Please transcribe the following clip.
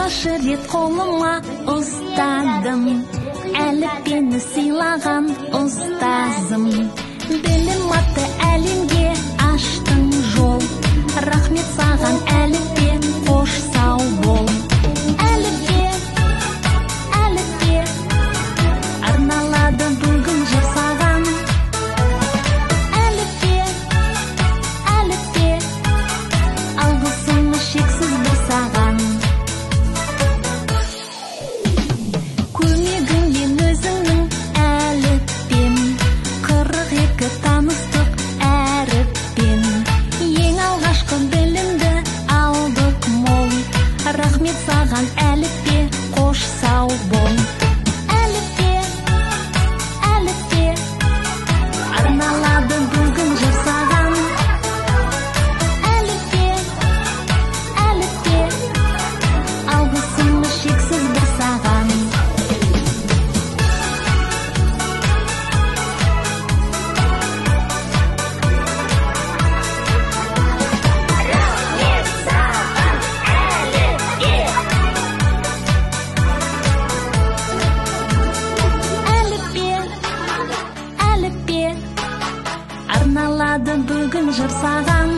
алғаш рет қолыма ұстадым, әліппені сыйлаған ұстазым. Білім атты әлемге аштың жол, рахмет саған әліппе, қош сау бол. Әліппе, әліппе, арналады бүгін жыр саған. Әліппе, әліппе, алғысымыз шексіз бір саған. Көмегіңнен өзіңнің әліппем, 42 таныстық әріппен. Ең алғашқы білімді алдық мол, рахмет саған әліппе, қош сау бол. Әліппе, әліппе, арналады бүгін жыр саған. Әліппе, әліппе, алғысымыз шексіз бір саған. Әліппе, әліппе, арналады бүгін жыр саған.